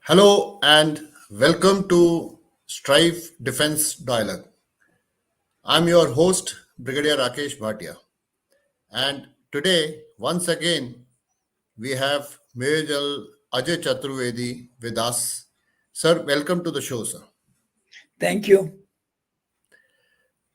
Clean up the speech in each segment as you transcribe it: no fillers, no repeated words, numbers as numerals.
Hello and welcome to Strife Defense Dialogue. I'm your host, Brigadier Rakesh Bhatia. And today, once again, we have Major Ajay Chaturvedi with us. Sir, welcome to the show, sir. Thank you.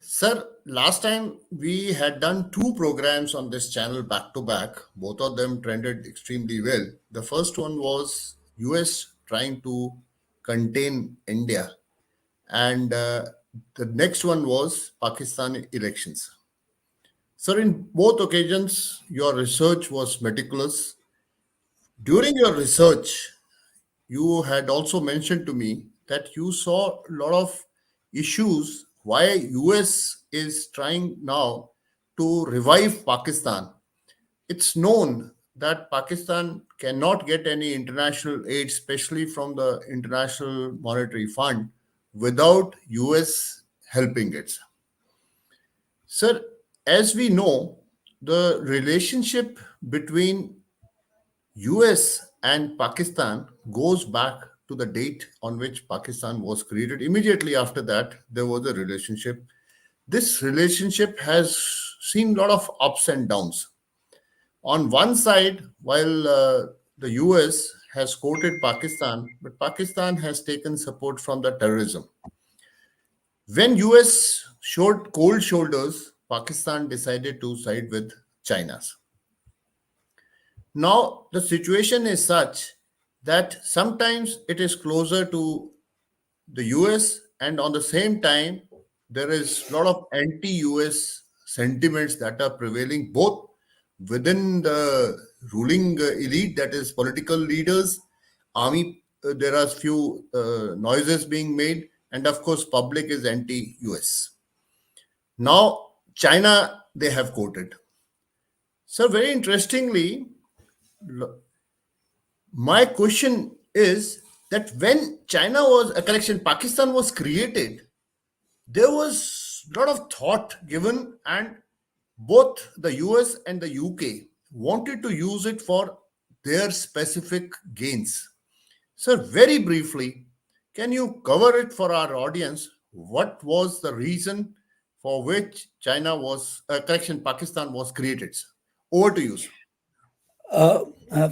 Sir, last time we had done two programs on this channel back to back. Both of them trended extremely well. The first one was US trying to contain India, and the next one was Pakistan elections. Sir, in both occasions, your research was meticulous. During your research, you had also mentioned to me that you saw a lot of issues why US is trying now to revive Pakistan. It's known that Pakistan cannot get any international aid, especially from the International Monetary Fund, without US helping it. Sir, as we know, the relationship between US and Pakistan goes back to the date on which Pakistan was created. Immediately after that, there was a relationship. This relationship has seen a lot of ups and downs. On one side, while the US has quoted Pakistan, but Pakistan has taken support from the terrorism. When US showed cold shoulders, Pakistan decided to side with China's. Now the situation is such that sometimes it is closer to the US, and on the same time there is a lot of anti-US sentiments that are prevailing both within the ruling elite, that is political leaders, army. There are few noises being made, and of course public is anti-US. Now China, they have quoted. So very interestingly, my question is that when China was a correction, Pakistan was created, there was a lot of thought given, and both the US and the UK wanted to use it for their specific gains. Sir, very briefly, can you cover it for our audience? What was the reason for which Pakistan was created? Sir? Over to you, sir.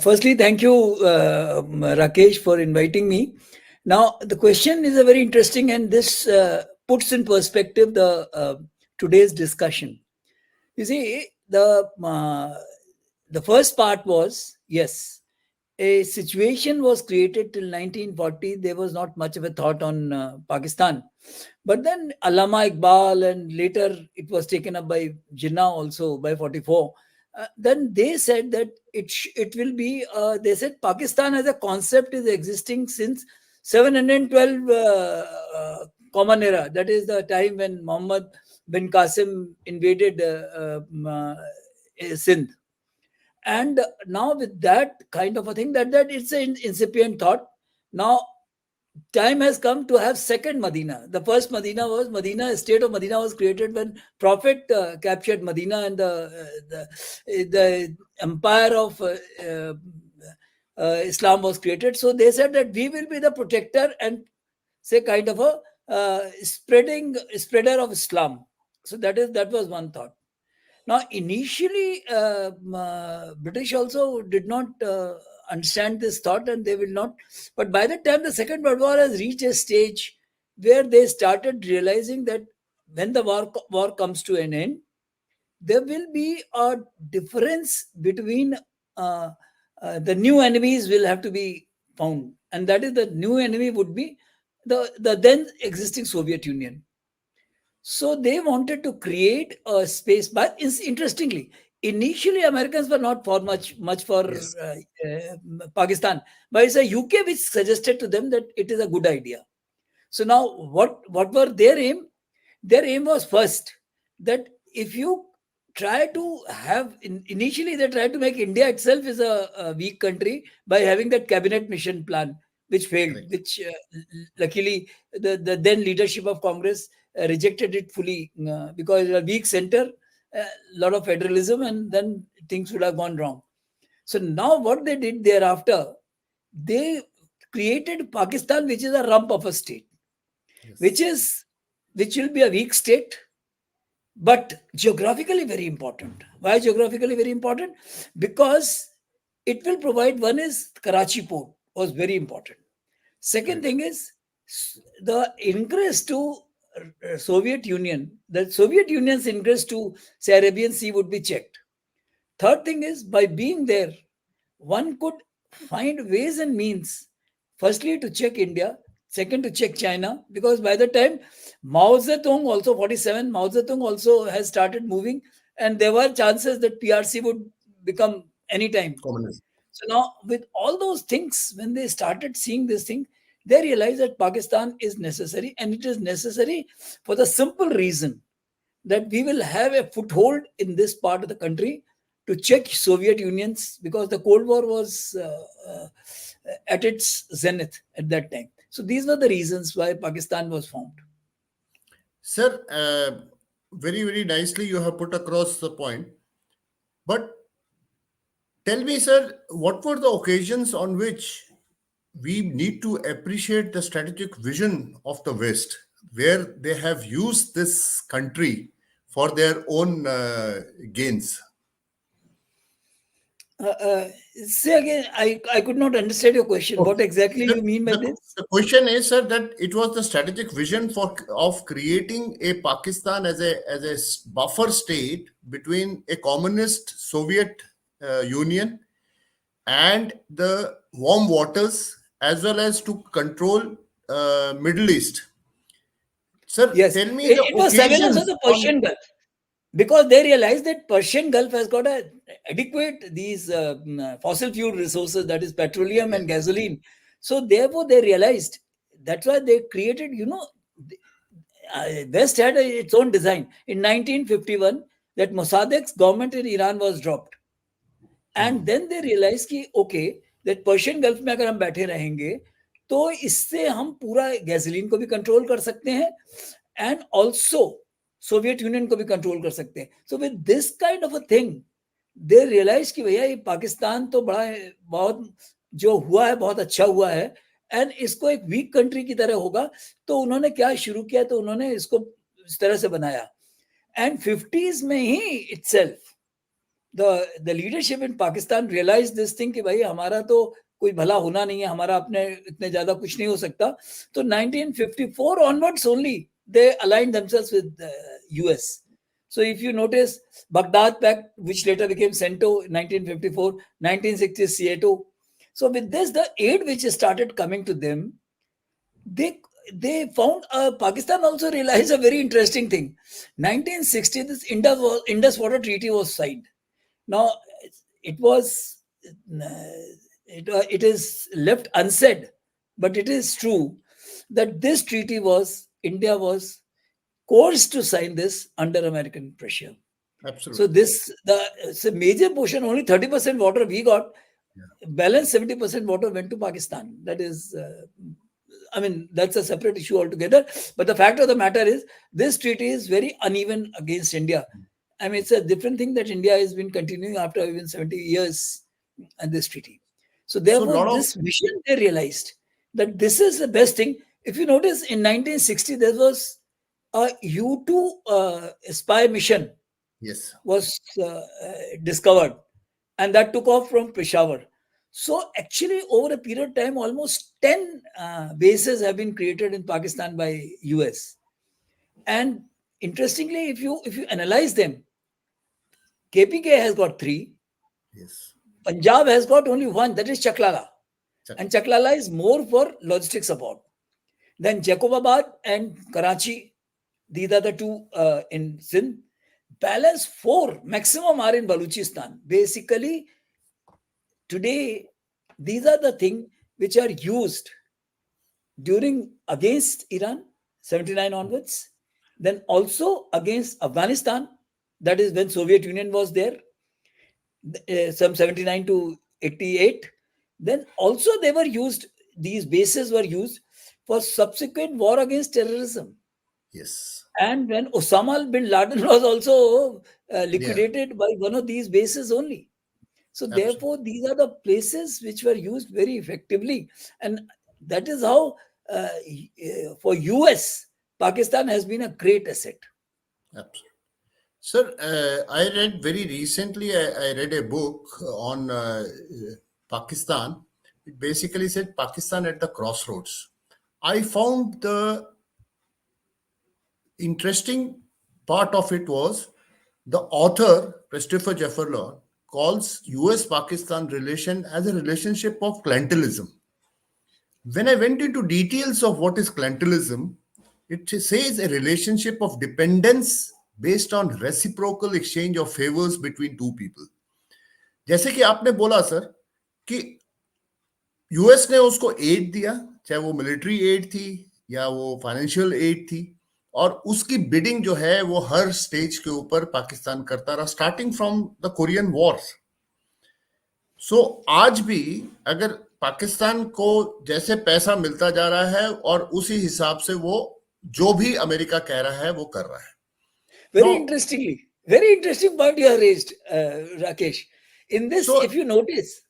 Firstly, thank you, Rakesh, for inviting me. Now, the question is a very interesting, and this puts in perspective the today's discussion. You see, the first part was, yes, a situation was created till 1940. There was not much of a thought on Pakistan. But then Allama Iqbal, and later it was taken up by Jinnah also by 44. Then they said that it will be, they said Pakistan as a concept is existing since 712 Common Era. That is the time when Muhammad bin Qasim invaded Sindh. And now with that kind of a thing, that it's an incipient thought. Now time has come to have second Medina. The first Medina, state of Medina was created when Prophet captured Medina, and the empire of Islam was created. So they said that we will be the protector and say kind of a spreader of Islam. So that was one thought. Now, initially, British also did not understand this thought, and they will not. But by the time the Second World War has reached a stage where they started realizing that when the war comes to an end, there will be a difference between the new enemies will have to be found, and that is the new enemy would be the then existing Soviet Union. So they wanted to create a space, but interestingly, initially Americans were not for much for Yes. Pakistan, but it's a UK which suggested to them that it is a good idea. So now, what were their aim? Their aim was first that if you try to have initially they tried to make India itself is a weak country by having that cabinet mission plan, which failed, Correct. which luckily the then leadership of Congress rejected it fully because a weak center, a lot of federalism, and then things would have gone wrong. So now what they did thereafter, they created Pakistan, which is a rump of a state, which Yes. is which will be a weak state, but geographically very important. Why geographically very important? Because it will provide, one is Karachi port was very important. Second Correct. thing is the ingress to Soviet Union, the Soviet Union's ingress to, say, Arabian Sea would be checked. Third thing is, by being there, one could find ways and means, firstly to check India, second to check China, because by the time Mao Zedong also 47, Mao Zedong also has started moving, and there were chances that PRC would become anytime. Communism. So now, with all those things, when they started seeing this thing, they realized that Pakistan is necessary, and it is necessary for the simple reason that we will have a foothold in this part of the country to check Soviet Unions, because the Cold War was at its zenith at that time. So these were the reasons why Pakistan was formed. Sir, very, very nicely you have put across the point. But tell me, sir, what were the occasions on which we need to appreciate the strategic vision of the West, where they have used this country for their own gains? Uh, uh, Say again, I could not understand your question. What Okay. exactly The, you mean by the, this? the question is, sir, that it was the strategic vision for of creating a Pakistan as a buffer state between a communist Soviet Union and the warm waters, as well as to control Middle East. Sir, Yes, tell me the it was surveillance of occasions the on. Persian Gulf, because they realized that Persian Gulf has got a adequate these fossil fuel resources, that is petroleum and Yes. gasoline. So therefore, they realized, that's why they created. West had its own design in 1951, that Mossadegh's government in Iran was dropped, and Hmm. Then they realise कि okay that Persian gulf में अगर हम बैठे रहेंगे तो इससे हम पूरा गैसोलीन को भी कंट्रोल कर सकते हैं एंड ऑल्सो सोवियत यूनियन को भी कंट्रोल कर सकते हैं. So with this kind of a thing they realise कि भैया ये पाकिस्तान तो बड़ा बहुत जो हुआ है बहुत अच्छा हुआ है एंड इसको एक वीक कंट्री की तरह होगा. तो उन्होंने क्या शुरू किया, तो उन्होंने इसको इस तरह से बनाया एंड 50s में ही itself the leadership in Pakistan realized this thing कि भाई हमारा तो कोई भला होना नहीं है, हमारा अपने इतने ज्यादा कुछ नहीं हो सकता. तो 1954 onwards only they aligned themselves with the US. So if you notice, Baghdad Pact, which later became CENTO, 1954, 1960 CATO. So with this, the aid which started coming to them, they found Pakistan also realized a very interesting thing. 1960, this Indus Water Treaty was signed. Now, it was it is left unsaid, but it is true that this treaty was, India was coerced to sign this under American pressure. So Absolutely. this it's a major portion, only 30% water we got, Yeah. balance 70% water went to Pakistan. That is, I mean, that's a separate issue altogether. But the fact of the matter is, this treaty is very uneven against India. I mean, it's a different thing that India has been continuing after even 70 years and this treaty. So So, therefore, lot of. this vision, they realized that this is the best thing. If you notice, in 1960, there was a U2 spy mission Yes. was discovered, and that took off from Peshawar. So actually, over a period of time, almost 10 bases have been created in Pakistan by US. And interestingly, if you analyze them, KPK has got 3, Yes. Punjab has got only 1, that is Chaklala. And Exactly. Chaklala is more for logistic support. Then Jacobabad and Karachi, these are the 2 in Sindh. Balance 4 maximum are in Baluchistan. Basically, today, these are the things which are used during against Iran, 79 onwards, then also against Afghanistan, that is when Soviet Union was there, some 79 to 88. Then also they were used, these bases were used for subsequent war against terrorism. Yes. And when Osama bin Laden was also Yeah. liquidated by one of these bases only. So Absolutely. therefore, these are the places which were used very effectively. And that is how for US, Pakistan has been a great asset. Absolutely. Sir, I read very recently, I read a book on Pakistan. It basically said Pakistan at the crossroads. I found the interesting part of it was the author, Christopher Jefferson, calls US Pakistan relation as a relationship of clientelism. When I went into details of what is clientelism, it says a relationship of dependence based on reciprocal exchange of favors between two people. जैसे कि आपने बोला sir कि US ने उसको add दिया, चाहे वो मिलिट्री एड थी या वो फाइनेंशियल एड थी, और उसकी बिडिंग जो है वो हर स्टेज के ऊपर पाकिस्तान करता रहा, starting from the Korean war. So आज भी अगर पाकिस्तान को जैसे पैसा मिलता जा रहा है और उसी हिसाब से वो जो भी अमेरिका कह रहा है वो कर रहा है. Very interesting point you have raised, Rakesh. In this, if you notice,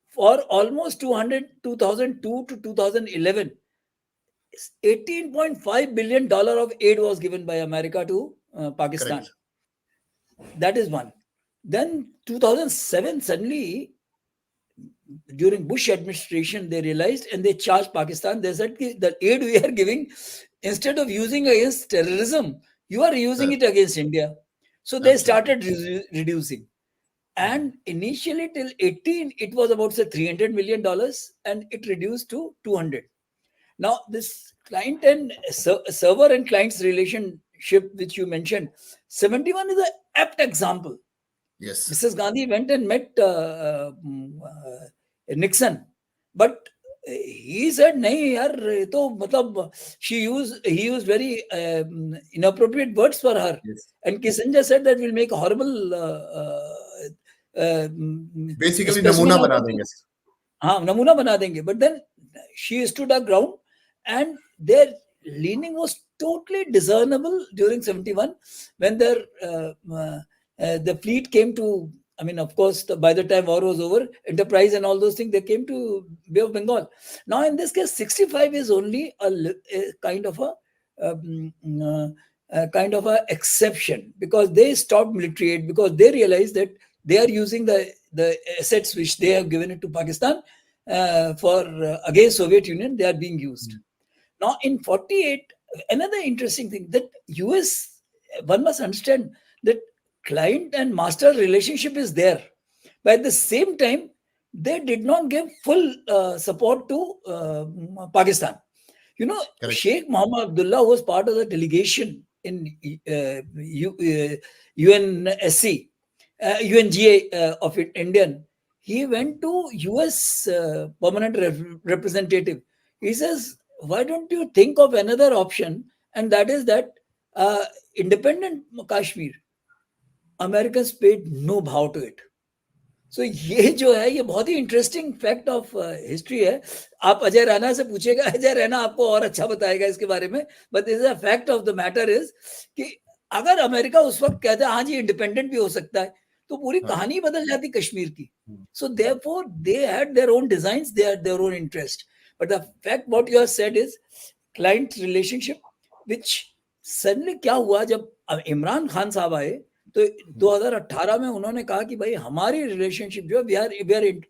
for almost 2002 to 2011, $18.5 billion of aid was given by America to Pakistan. Correct. That is one. Then 2007, suddenly, during Bush administration, they realized and they charged Pakistan. They said the aid we are giving, instead of using against terrorism, you are using it against India. So they started reducing. And initially till 18, it was about say $300 million, and it reduced to 200. Now this client and server and client's relationship, which you mentioned, 71 is an apt example. Yes. Mrs. Gandhi went and met Nixon, but he said, "Nahi, yaar, to matlab he used very inappropriate words for her." Yes. And Kissinger said that we'll make a horrible basically namuna bana denge. Namuna bana denge. But then she stood her ground, and their leaning was totally discernible during 71 when the fleet came to, I mean, of course, by the time war was over, Enterprise and all those things, they came to Bay of Bengal. Now, in this case, 65 is only a kind of a exception, because they stopped military aid because they realized that they are using the assets which they have given it to Pakistan for against Soviet Union. They are being used. Now, in 48, another interesting thing that US, one must understand that client and master relationship is there, but at the same time they did not give full support to Pakistan. You know, correct. Sheikh Mohammed Abdullah was part of the delegation in UNSC, UNGA of Indian. He went to US permanent representative. He says, why don't you think of another option, and that is that independent Kashmir, Americans paid no bow to it. So ये जो है ये बहुत ही interesting fact of history है. आप अजय रैना से पूछेगा, अजय रैना आपको और अच्छा बताएगा इसके बारे में. But this a fact of the matter is कि अगर अमेरिका उस वक्त कहता है हाँ जी इंडिपेंडेंट भी हो सकता है, तो पूरी कहानी बदल जाती कश्मीर की. So therefore they had their own designs, they had their own interest. But the fact what you have said is client relationship, which suddenly क्या हुआ जब इमरान खान साहब आए तो 2018 में उन्होंने कहा कि भाई हमारी रिलेशनशिप जो है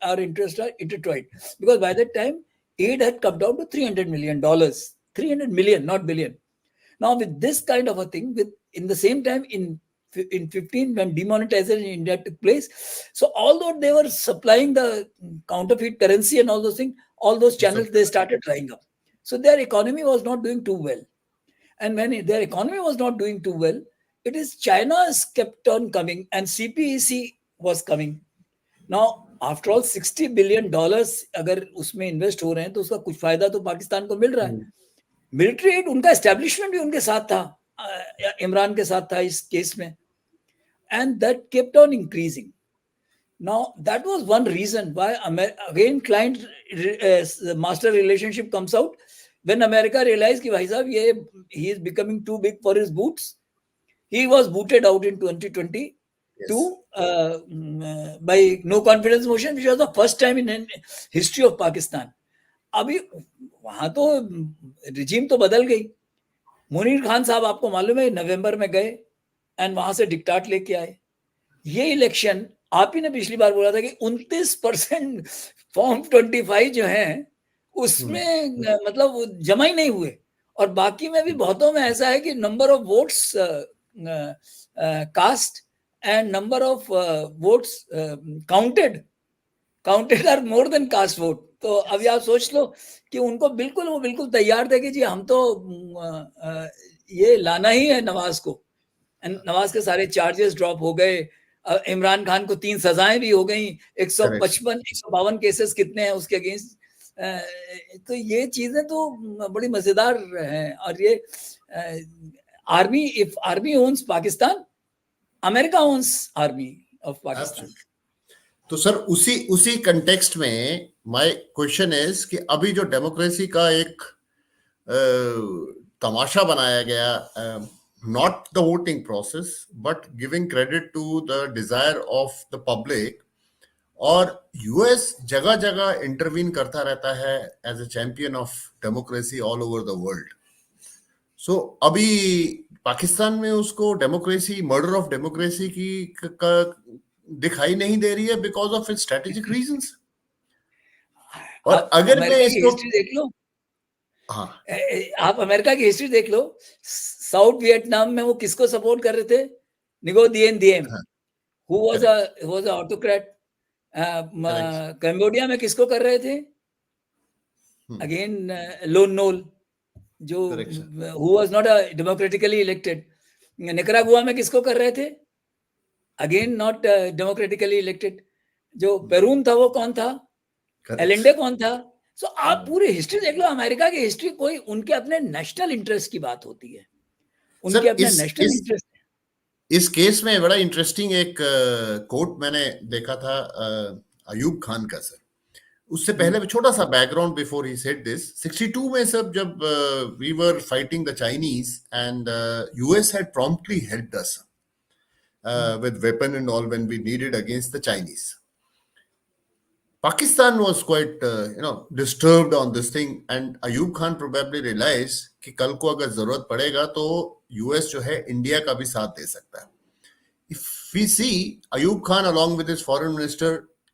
our interests are intertwined, because by that time aid had come down to $300 million, 300 million, not billion. Now with this kind of a thing, with in the same time in 15 when demonetization in India took place, so although they were supplying the counterfeit currency and all those things, all those channels they started drying up. So their economy was not doing too well, and when their economy was not doing too well, it is China's kept on coming and CPEC was coming. Now, after all, $60 billion अगर उसमें invest हो रहे हैं तो उसका कुछ फायदा तो पाकिस्तान को मिल रहा है. मिलिट्री एड उनका एस्टेब्लिशमेंट भी उनके साथ था, इमरान के साथ था इस केस में, and that kept on increasing. Now, that was one reason why again client master relationship comes out when America realized कि भाई साहब ये he is becoming too big for his boots. He was booted out in 2022 by no confidence motion, which was the first time in history of Pakistan. अभी वहां तो regime तो बदल गई। मुनीर खान साहब आपको मालूम है नवंबर में गए एंड वहां से डिक्टाट लेके आए। ये इलेक्शन आप ही ने पिछली बार बोला था कि 29% फॉर्म 25 जो है उसमें मतलब वो जमा ही नहीं हुए, और बाकी में भी बहुतों में ऐसा है कि number of votes cast and number of votes counted are more than cast vote. तो अभी आप सोच लो कि उनको बिल्कुल वो बिल्कुल तैयार थे कि जी हम तो ये लाना ही है नवाज को। नवाज के सारे चार्जेस ड्रॉप हो गए, इमरान खान को 3 सजाएं भी हो गई, 155 152 केसेस कितने हैं उसके अगेंस्ट। तो ये चीजें तो बड़ी मजेदार हैं। और ये army, if army owns Pakistan, America owns army of Pakistan. तो सर उसी कंटेक्स्ट में माय क्वेश्चन इज कि अभी जो डेमोक्रेसी का एक तमाशा बनाया गया, not the voting process but giving credit to the desire of the public, और यूएस जगह जगह इंटरवीन करता रहता है as a champion of democracy all over the world. So अभी पाकिस्तान में उसको डेमोक्रेसी, मर्डर ऑफ डेमोक्रेसी का दिखाई नहीं दे रही है because of its strategic reasons. और अगर मैं इसको हिस्ट्री देख लो, हाँ आप अमेरिका की हिस्ट्री देख लो, साउथ वियतनाम में वो किसको सपोर्ट कर रहे थे? Ngo Dinh Diem, who was a autocrat. Cambodia में किसको कर रहे थे? अगेन लोन नोल, जो who was not a democratically elected. Nicaragua में किसको कर रहे थे? Again not democratically elected. जो पेरून था वो कौन था? एलेंडे कौन था? सो आप पूरी हिस्ट्री देख लो, अमेरिका की हिस्ट्री, कोई उनके अपने नेशनल इंटरेस्ट की बात होती है, उनके अपने नेशनल इंटरेस्ट। इस केस में बड़ा इंटरेस्टिंग एक कोट मैंने देखा था अयूब खान का सर। उससे पहले छोटा सा background before he said this. 62 में सब जब we were fighting the Chinese and US had promptly helped us with weapon and all when we needed against the Chinese. Pakistan was quite disturbed on this thing, and Ayub Khan probably realized कि कल को अगर जरूरत पड़ेगा तो US जो है India का भी साथ दे सकता है। If we see, Ayub Khan along with his foreign minister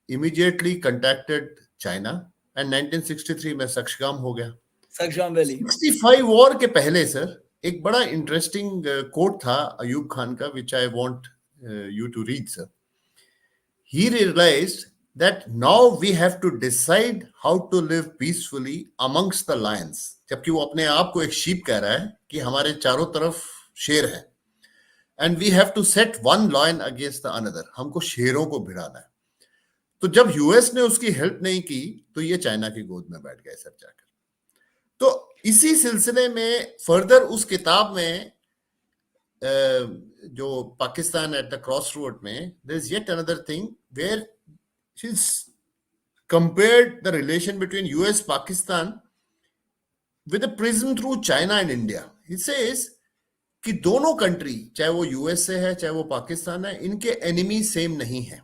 immediately contacted China and 1963 में सक्शगाम हो गया। सक्शगाम वैली 65 वॉर के पहले सर एक बड़ा इंटरेस्टिंग कोट था अयूब खान का, which I want you to read, sir. He realized that now we have to decide how to live peacefully amongst the lions. जबकि वो अपने आप को एक sheep कह रहा है कि हमारे चारों तरफ शेर है, and we have to set one lion against the another. हमको शेरों को भिड़ाना है। तो जब यूएस ने उसकी हेल्प नहीं की तो ये चाइना की गोद में बैठ गए सर जाकर। तो इसी सिलसिले में फर्दर उस किताब में जो Pakistan at the cross road में, there is yet another thing where she compared the relation between US Pakistan with a prism through China and India. It says कि दोनों कंट्री, चाहे वो यूएस से है चाहे वो पाकिस्तान है, इनके एनिमी सेम नहीं है।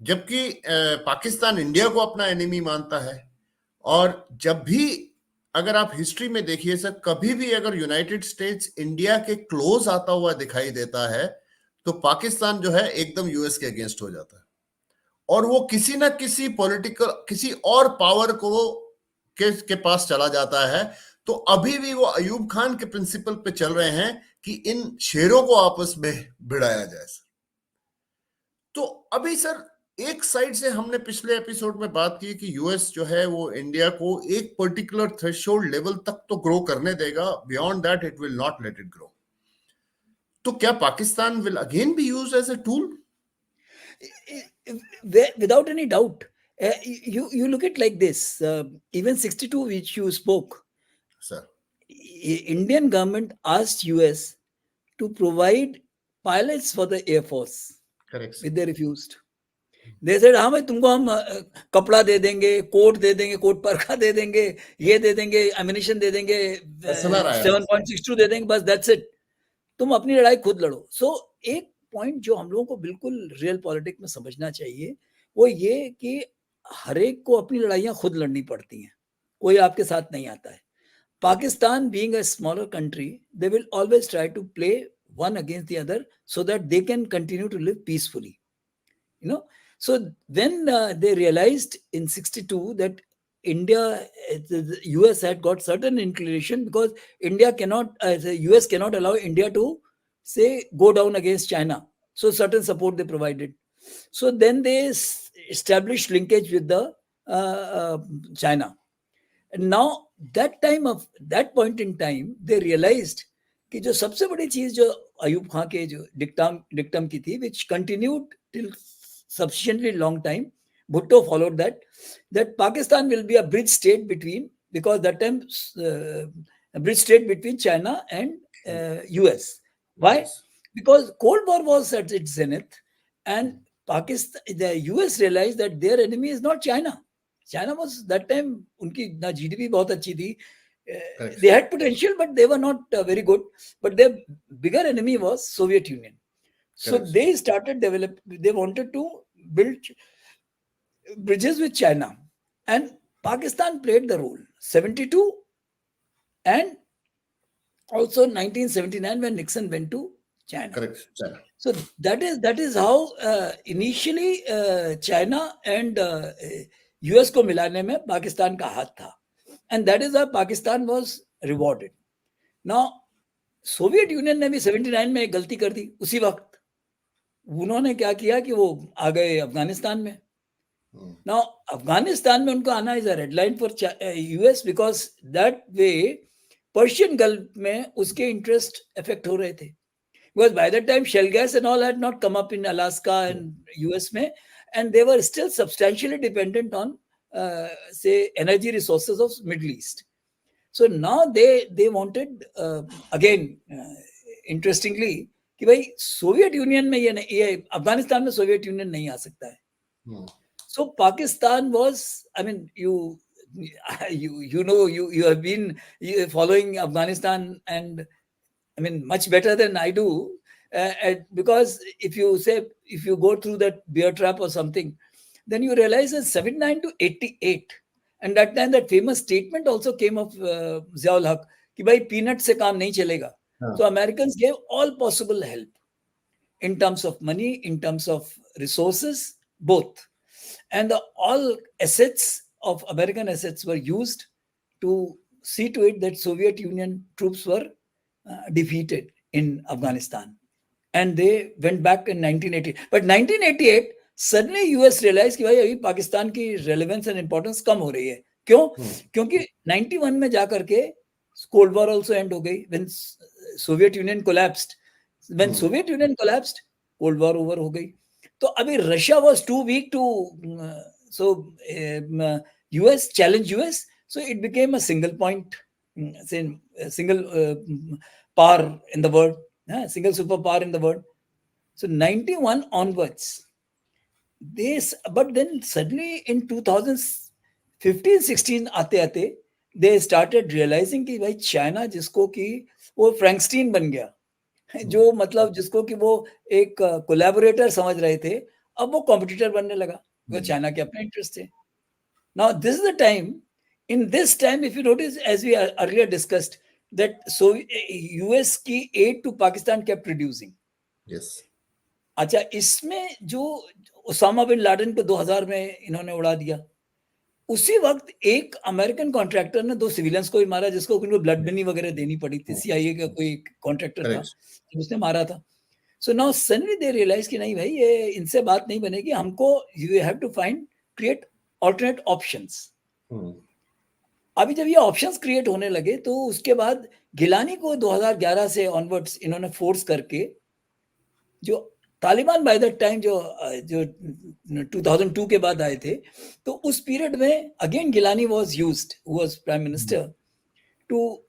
जबकि पाकिस्तान इंडिया को अपना एनिमी मानता है। और जब भी अगर आप हिस्ट्री में देखिए सर, कभी भी अगर यूनाइटेड स्टेट्स इंडिया के क्लोज आता हुआ दिखाई देता है तो पाकिस्तान जो है एकदम यूएस के अगेंस्ट हो जाता है, और वो किसी ना किसी पॉलिटिकल, किसी और पावर को के पास चला जाता है। तो अभी भी वो अयूब खान के प्रिंसिपल पे चल रहे हैं कि इन शेरों को आपस में भिड़ाया जाए। तो अभी सर एक साइड से हमने पिछले एपिसोड में बात की कि यूएस जो है वो इंडिया को एक पर्टिकुलर थ्रेशोल्ड लेवल तक तो ग्रो करने देगा, beyond that it will not let it grow. तो क्या Pakistan will again be used as a tool? Without any doubt. You look at like this, even 62 which you spoke, sir, Indian government asked US to provide pilots for the Air Force. Correct. They refused. They said हाँ भाई तुमको हम कपड़ा दे देंगे, coat दे देंगे, coat परखा दे देंगे, ये दे देंगे, एमिनेशन दे देंगे, 7.62 दे देंगे, बस दैट्स इट, तुम अपनी लड़ाई खुद लड़ो। सो एक पॉइंट जो हम लोगों को बिल्कुल रियल पॉलिटिक्स में समझना चाहिए वो ये कि हर एक को अपनी लड़ाइयाँ खुद लड़नी पड़ती हैं, कोई आपके साथ नहीं आता है. Pakistan being a smaller country, they will always try to play one against the other so that they can continue to live peacefully. You know, so when they realized in 62 that India, the US had got certain inclination, because India cannot, the US cannot allow India to say go down against China. So certain support they provided. So then they established linkage with the China. And now that point in time they realized कि जो सबसे बड़ी चीज जो अयूब खां के जो dictum की थी, which continued till sufficiently long time, Bhutto followed that Pakistan will be a bridge state between, because that time a bridge state between China and US. Why? Yes. Because Cold War was at its zenith, and the US realized that their enemy is not China. China was that time, उनकी ना GDP बहुत अच्छी थी. Correct. They had potential, but they were not very good. But their bigger enemy was Soviet Union. So Correct. they started they wanted to build bridges with China, and Pakistan played the role. 72 and also 1979 when Nixon went to China. Correct. China. So that is how initially China and US को मिलाने में पाकिस्तान का हाथ था, and that is how Pakistan was rewarded. Now Soviet union ने भी 79 में एक गलती कर दी. उसी वक्त उन्होंने क्या किया कि वो आ गए अफगानिस्तान में. Now अफगानिस्तान में उनको आना is a red line for US, because that way Persian gulf में उसके इंटरेस्ट अफेक्ट हो रहे थे. Because by that time shell gas and all had not come up in Alaska and US में, and they were still substantially dependent on say energy resources of Middle East. So now they wanted again interestingly कि भाई Soviet union में ये अफगानिस्तान में Soviet union नहीं आ सकता है. So Pakistan was, I mean, you know, you have been following Afghanistan, and I mean much better than I do, because if you go through that bear trap or something, then you realize that 79 to 88, and that time that famous statement also came of Ziaul Haq कि भाई peanut से काम नहीं चलेगा. So Americans gave all possible help in terms of money, in terms of resources, both. And all assets of American assets were used to see to it that Soviet Union troops were defeated in Afghanistan. And they went back in 1980. But 1988, suddenly US realized कि भाई अभी पाकिस्तान की relevance and importance कम हो रही है. क्यों? क्योंकि 91 में जाकर के Cold War also end हो गई. When Soviet Union collapsed. When Soviet Union collapsed, Cold War over हो गई. तो अभी Russia was too weak to US challenge US, so it became a single point, single power in the world, single superpower in the world. So 91 onwards, but then suddenly in 2015-16 आते they started realizing कि भाई China जिसको कि वो Frankenstein बन गया, जो मतलब जिसको कि वो एक कोलैबोरेटर समझ रहे थे, अब वो कॉम्पिटिटर बनने लगा, वो चाइना के अपने इंटरेस्ट थे. Now this is the time, in this time if you notice, as we earlier discussed, that so US की aid to Pakistan kept reducing. Yes. अच्छा, इसमें जो उसामा बिन लादेन को 2000 में इन्होंने उड़ा दिया, उसी वक्त एक अमेरिकन कॉन्ट्रैक्टर ने 2 सिविलियंस को ही मारा, जिसको उनको ब्लड मनी वगैरह देनी पड़ी थी. CIA का कोई कॉन्ट्रैक्टर था, उसने मारा था. So now suddenly they realise कि नहीं भाई, ये इनसे बात नहीं बनेगी, हमको you have to find create alternate options. अभी जब ये ऑप्शंस क्रिएट होने लगे, तो उसके बाद गिलानी को 2011 से ऑनवर्ड्स इन्होंने फोर्स करके, जो तालिबान बाय दैट टाइम जो 2002 के बाद आए थे, तो उस पीरियड में again Gilani was used, who was prime minister, to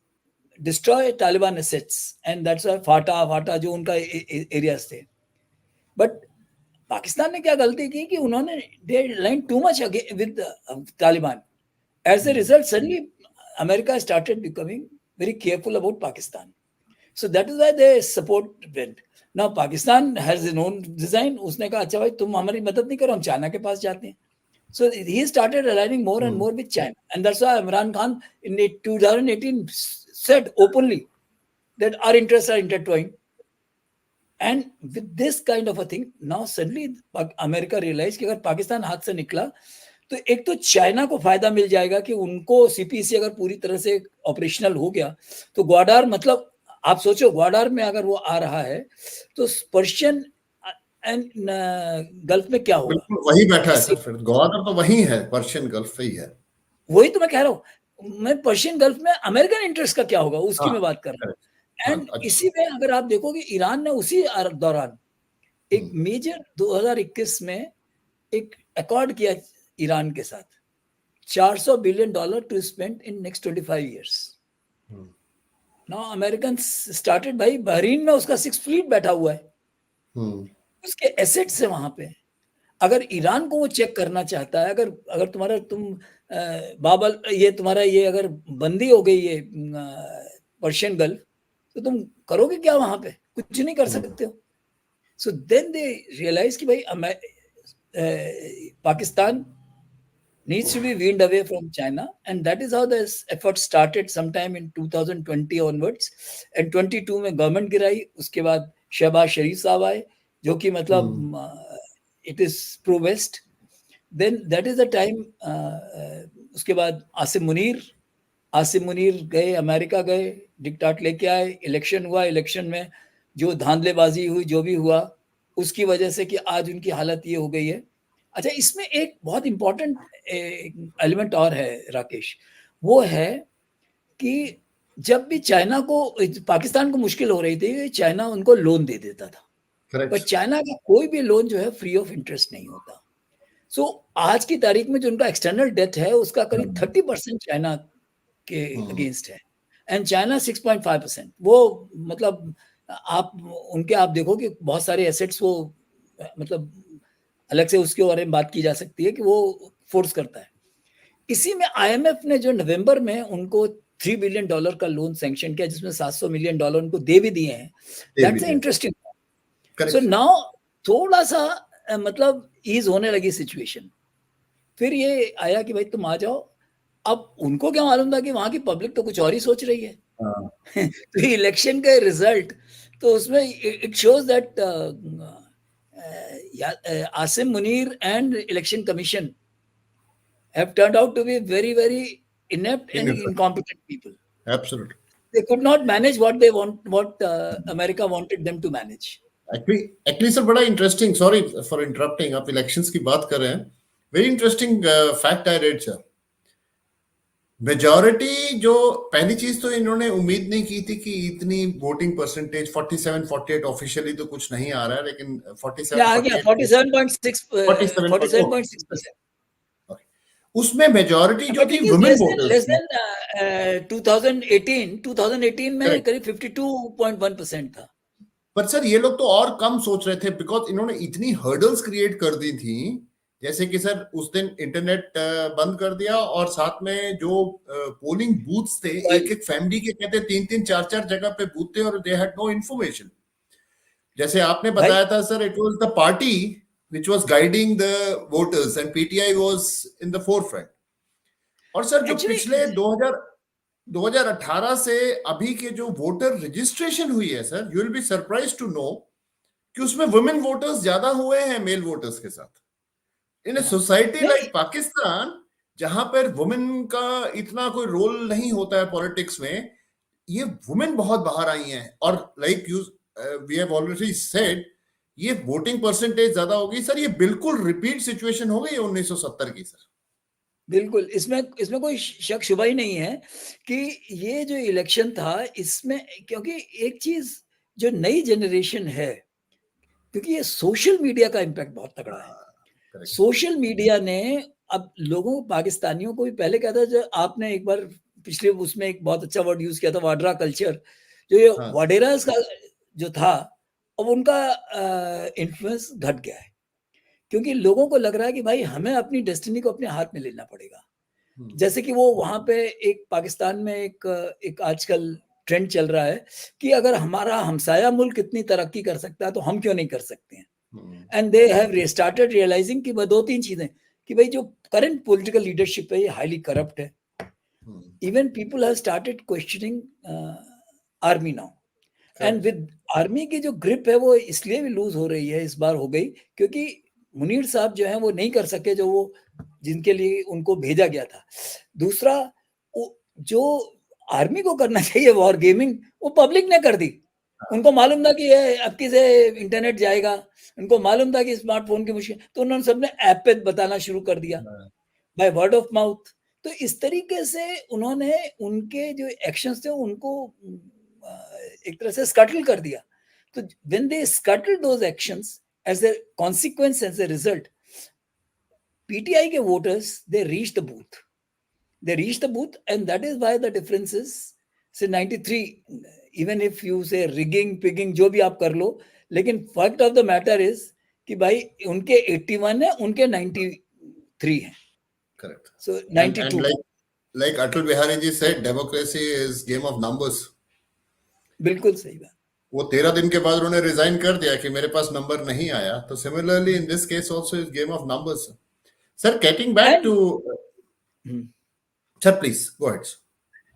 destroy Taliban assets, and that's why FATA जो उनका एरियाज थे. बट पाकिस्तान ने क्या गलती की कि उन्होंने they line too much with Taliban. As a result suddenly America started becoming very careful about Pakistan. So that is why they support went. Now Pakistan has its own design. उसने कहा अच्छा भाई तुम हमारी मदद नहीं करो, हम चाइना के पास जाते हैं. So he started aligning more and more with China. And that's why Imran Khan in 2018 said openly that our interests are intertwined. And with this kind of a thing, now suddenly America realized कि अगर पाकिस्तान हाथ से निकला तो एक तो China को फायदा मिल जाएगा कि उनको सीपीसी अगर पूरी तरह से ऑपरेशनल हो गया तो ग्वाडार, मतलब आप सोचो ग्वाडार में अगर वो आ रहा है तो पर्शियन एंड गल्फ में क्या होगा? बिल्कुल वही बैठा है सर, फिर ग्वादार तो वही है, पर्शियन गल्फ ही है। वही तो मैं कह रहा हूँ, मैं पर्शियन गल्फ में अमेरिकन इंटरेस्ट का क्या होगा उसकी मैं बात कर रहा हूँ। एंड इसी में अगर आप देखोगे ईरान ने उसी दौरान एक मेजर 2021 में एक अकॉर्ड किया ईरान के साथ, $400 billion to spend in next 25 years. Now American started, भाई बहरीन में उसका 6th फ्लीट बैठा हुआ है, उसके एसेट्स है वहां पे। अगर ईरान को वो चेक करना चाहता है, अगर तुम्हारा बाबल ये तुम्हारा ये अगर बंदी हो गई ये पर्शियन गल्फ, तो तुम करोगे क्या वहां पे? कुछ नहीं कर सकते हो। सो देन दे रियलाइज कि भाई Pakistan needs to be weaned away from China, and that is how this effort started sometime in 2020 onwards. And 22 में गवर्नमेंट गिराई, उसके बाद शहबाज शरीफ साहब आए जो कि मतलब it is pro west. Then that is the time उसके बाद आसिम मुनीर गए, अमेरिका गए, डिक्टाट लेके आए, इलेक्शन हुआ, इलेक्शन में जो धांधलेबाजी हुई, जो भी हुआ उसकी वजह से कि आज उनकी हालत ये हो गई है। अच्छा, इसमें एक बहुत इंपॉर्टेंट एलिमेंट और है राकेश, वो है कि जब भी चाइना को, पाकिस्तान को मुश्किल हो रही थी, चाइना उनको लोन दे देता था। पर चाइना का कोई भी लोन जो है फ्री ऑफ इंटरेस्ट नहीं होता। सो आज की तारीख में जो उनका एक्सटर्नल डेट है उसका करीब 30% चाइना के अगेंस्ट है, एंड चाइना 6.5%। वो मतलब आप देखो कि बहुत सारे एसेट्स वो मतलब अलग से उसके बारे में बात की जा सकती है कि वो फोर्स करता है। इसी में आईएमएफ ने जो नवंबर में उनको $3 बिलियन का लोन सैंक्शन किया, जिसमें $700 मिलियन उनको दे भी दिए हैं। That's interesting. सो नाउ थोड़ा सा मतलब ईज होने लगी सिचुएशन। फिर ये आया कि भाई तुम आ जाओ। अब उनको क्या मालूम था कि वहां की पब्लिक तो कुछ और ही सोच रही है। तो इलेक्शन का रिजल्ट तो उसमें it shows that Asim Munir and election commission have turned out to be very, very inept and incompetent people. Absolutely. They could not manage what America wanted them to manage. Actually sir, बड़ा interesting, sorry for interrupting, आप elections की बात कर रहे हैं, very interesting fact I read sir. Majority जो पहली चीज तो इन्होंने उम्मीद नहीं की थी कि इतनी वोटिंग परसेंटेज 47-48 ऑफिशियली तो कुछ नहीं आ रहा है, लेकिन 47.6% उसमें मेजॉरिटी जो थी वुमेन वोटर्स। 2018 में करीब 52.1% था। पर सर ये लोग तो और कम सोच रहे थे, बिकॉज इन्होंने इतनी हर्डल्स क्रिएट कर दी थी, जैसे कि सर उस दिन इंटरनेट बंद कर दिया और साथ में जो पोलिंग बूथ्स थे, एक फैमिली के कहते 3-3, 4-4 जगह पे बूथ थे और दे हैड नो इन्फॉर्मेशन। जैसे आपने बताया था sir, it was the party which was guiding the voters and PTI was in the forefront. और सर जो पिछले 2018 से अभी के जो वोटर रजिस्ट्रेशन हुई है sir, you will be surprised to know कि उसमें वुमेन वोटर्स ज्यादा हुए हैं मेल वोटर्स के साथ। इन सोसाइटी लाइक पाकिस्तान, जहां पर वुमेन का इतना कोई रोल नहीं होता है पॉलिटिक्स में, ये वुमेन बहुत बाहर आई हैं। और like you we have already said, ये वोटिंग परसेंटेज ज्यादा होगी सर। ये बिल्कुल रिपीट सिचुएशन हो गई है 1970 की सर। बिल्कुल, इसमें कोई शक शुबा ही नहीं है कि ये जो इलेक्शन था इसमें, क्योंकि एक चीज जो नई जनरेशन है, क्योंकि ये सोशल मीडिया का इम्पैक्ट बहुत तगड़ा है। सोशल मीडिया ने अब लोगों को, पाकिस्तानियों को भी पहले कहता, जो आपने एक बार पिछले उसमें एक बहुत अच्छा वर्ड यूज किया था, वाड्रा कल्चर, जो ये वाडेरास का जो था, अब उनका इन्फ्लुएंस घट गया है, क्योंकि लोगों को लग रहा है कि भाई हमें अपनी डेस्टिनी को अपने हाथ में लेना पड़ेगा। जैसे कि वो वहां पे एक पाकिस्तान में एक आजकल ट्रेंड चल रहा है कि अगर हमारा हमसाया मुल्क इतनी तरक्की कर सकता है तो हम क्यों नहीं कर सकते हैं। And they have started realising कि 2-3 चीजें, कि भाई जो करंट पॉलिटिकल लीडरशिप है ये हाईली करप्ट है. Even people have started questioning army now. And with army की जो ग्रिप है वो इसलिए भी लूज हो रही है, इस बार हो गई क्योंकि मुनीर साहब जो है वो नहीं कर सके जो वो जिनके लिए उनको भेजा गया था. दूसरा, जो आर्मी को करना चाहिए वॉर गेमिंग, वो पब्लिक ने कर दी. उनको मालूम था कि ये अब किसे इंटरनेट जाएगा, उनको मालूम था कि स्मार्टफोन की मुश्किल, तो उन्होंने सबने ऐप पे बताना शुरू कर दिया बाय वर्ड ऑफ माउथ. तो इस तरीके से उन्होंने उनके जो एक्शंस थे उनको एक तरह से स्कटल कर दिया. तो when they scuttle those actions as a consequence, as a result, PTI के voters they reach the booth. They reached the booth, and that is why the difference is, say 93, even if you say rigging, pigging, जो भी आप कर लो, लेकिन fact of the matter is कि भाई उनके 81 है, उनके 93 है. Correct. So 92. And like Atal Bihari ji said, democracy is game of numbers. बिल्कुल सही बात. वो 13 दिन के बाद उन्होंने रिजाइन कर दिया कि मेरे पास नंबर नहीं आया. तो similarly in this case also is game of numbers. Sir, getting back to, sir please go ahead.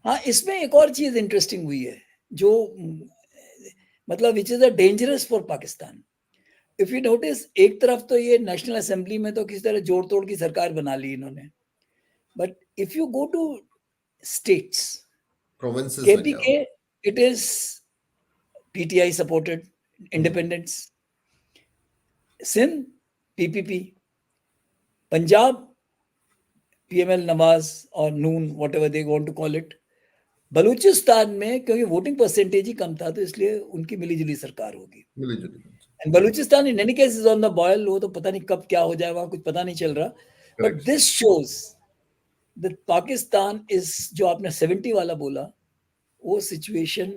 हाँ, इसमें एक और चीज इंटरेस्टिंग हुई है जो मतलब which is a dangerous for Pakistan. If you notice, एक तरफ तो ये नेशनल असेंबली में तो किसी तरह जोड़ तोड़ की सरकार बना ली इन्होंने, but if you go to states, provinces, KPK, it is PTI supported, independents. Sindh, PPP. Punjab, PML Nawaz और Noon, whatever they want to call it. Balochistan में क्योंकि वोटिंग परसेंटेज ही कम था तो इसलिए उनकी मिलीजुली सरकार होगी. And Balochistan in any case is on the boil. वो तो पता नहीं कब क्या हो जाए, वहां कुछ पता नहीं चल रहा. But this shows that Pakistan is, जो आपने 70 वाला बोला, वो सिचुएशन